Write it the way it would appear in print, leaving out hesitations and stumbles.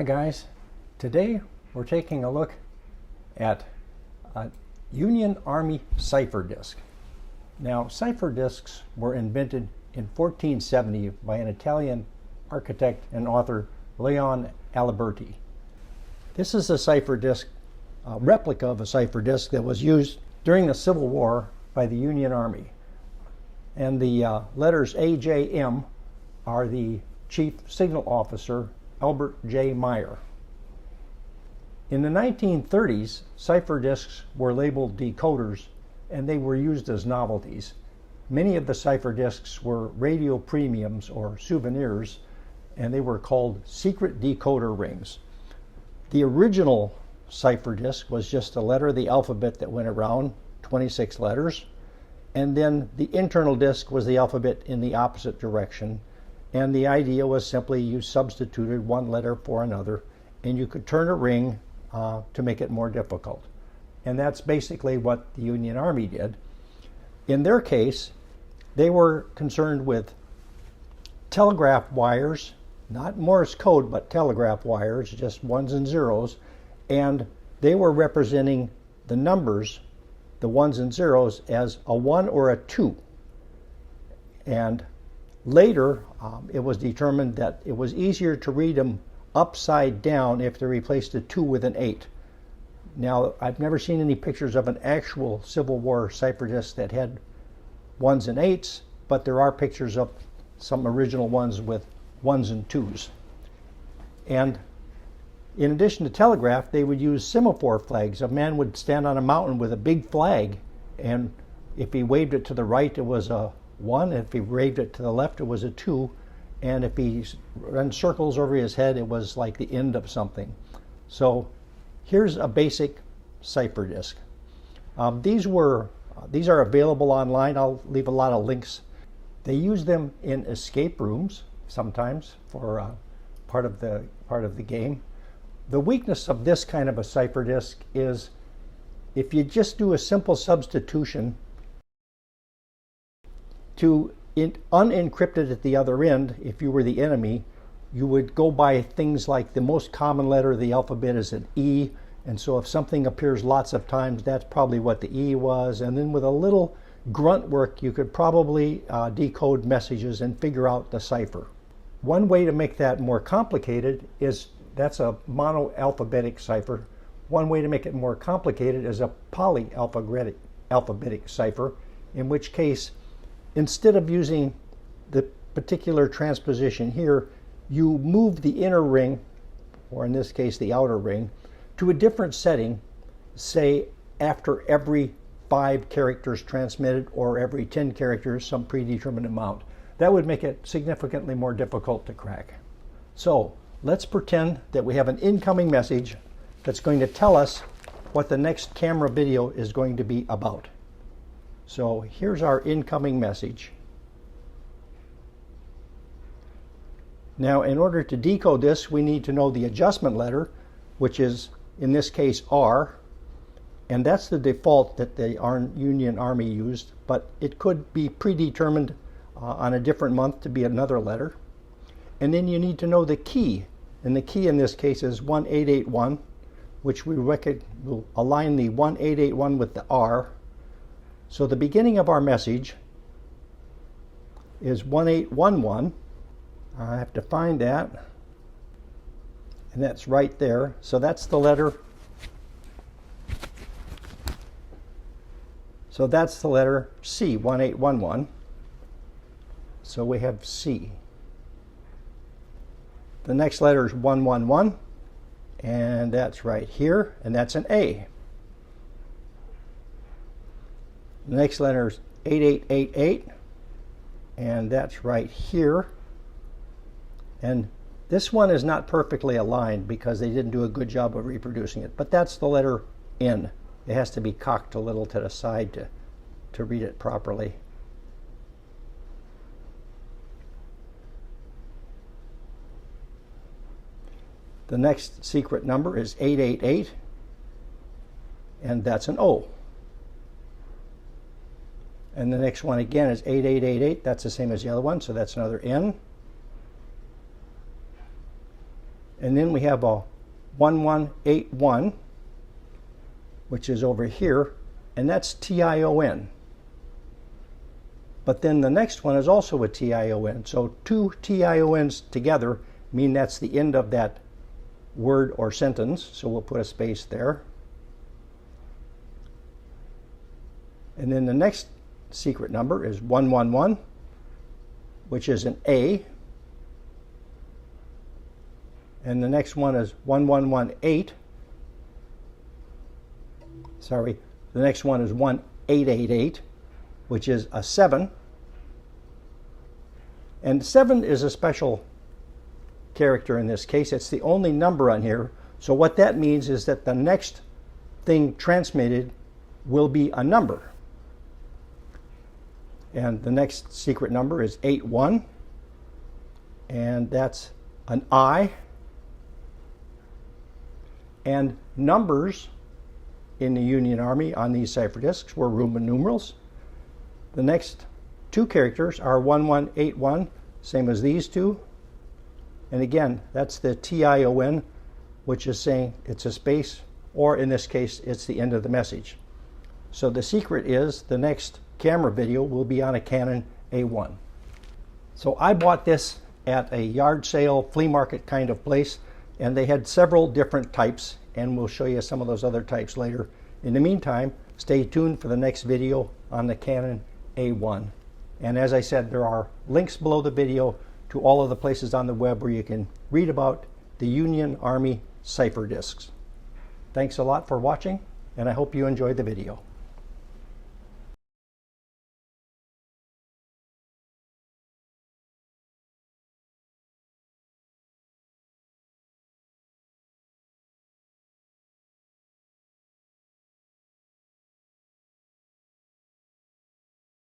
Hi guys, today we're taking a look at a Union Army cipher disk. Now, cipher disks were invented in 1470 by an Italian architect and author, Leon Aliberti. This is a cipher disk, a replica of a cipher disk that was used during the Civil War by the Union Army. And the letters AJM are the Chief Signal Officer, Albert J. Meyer. In the 1930s, cipher disks were labeled decoders and they were used as novelties. Many of the cipher disks were radio premiums or souvenirs, and they were called secret decoder rings. The original cipher disk was just a letter of the alphabet that went around, 26 letters, and then the internal disk was the alphabet in the opposite direction. And the idea was simply you substituted one letter for another, and you could turn a ring to make it more difficult. And that's basically what the Union Army did. In their case, they were concerned with telegraph wires, not Morse code, but telegraph wires, just ones and zeros, and they were representing the numbers, the ones and zeros, as a 1 or a 2. And later, it was determined that it was easier to read them upside down if they replaced a 2 with an 8. Now, I've never seen any pictures of an actual Civil War cipher disk that had 1s and 8s, but there are pictures of some original ones with 1s and 2s. And in addition to telegraph, they would use semaphore flags. A man would stand on a mountain with a big flag, and if he waved it to the right, it was a 1. If he waved it to the left, it was a 2. And if he ran circles over his head, it was like the end of something. So here's a basic cipher disk. These are available online. I'll leave a lot of links. They use them in escape rooms sometimes for part of the game. The weakness of this kind of a cipher disk is if you just do a simple substitution to unencrypt it at the other end, if you were the enemy, you would go by things like the most common letter of the alphabet is an E, and so if something appears lots of times, that's probably what the E was, and then with a little grunt work, you could probably decode messages and figure out the cipher. One way to make that more complicated is, that's a monoalphabetic cipher. One way to make it more complicated is a polyalphabetic cipher, in which case, instead of using the particular transposition here, you move the inner ring, or in this case the outer ring, to a different setting, say after every 5 characters transmitted or every 10 characters, some predetermined amount. That would make it significantly more difficult to crack. So let's pretend that we have an incoming message that's going to tell us what the next camera video is going to be about. So here's our incoming message. Now, in order to decode this, we need to know the adjustment letter, which is, in this case, R. And that's the default that the Union Army used, but it could be predetermined on a different month to be another letter. And then you need to know the key. And the key in this case is 1881, which will align the 1881 with the R. So the beginning of our message is 1811. I have to find that. And that's right there. So that's the letter. So that's the letter C, 1811. So we have C. The next letter is 111. And that's right here. And that's an A. The next letter is 8888, and that's right here. And this one is not perfectly aligned because they didn't do a good job of reproducing it, but that's the letter N. It has to be cocked a little to the side to read it properly. The next secret number is 888, and that's an O. And the next one again is 8888. That's the same as the other one, so that's another N. And then we have a 1181, which is over here, and that's TION. But then the next one is also a TION. So two TIONs together mean that's the end of that word or sentence. So we'll put a space there. And then the next secret number is 111, which is an A. And the next one is 1118. Sorry, the next one is 1888, which is a 7. And 7 is a special character in this case. It's the only number on here. So what that means is that the next thing transmitted will be a number. And the next secret number is 81, and that's an I. And numbers in the Union Army on these cipher disks were Roman numerals. The next two characters are 1181, same as these two. And again, that's the TION, which is saying it's a space, or in this case, it's the end of the message. So the secret is the next camera video will be on a Canon A1. So I bought this at a yard sale, flea market kind of place, and they had several different types, and we'll show you some of those other types later. In the meantime, stay tuned for the next video on the Canon A1. And as I said, there are links below the video to all of the places on the web where you can read about the Union Army cipher disks. Thanks a lot for watching, and I hope you enjoyed the video.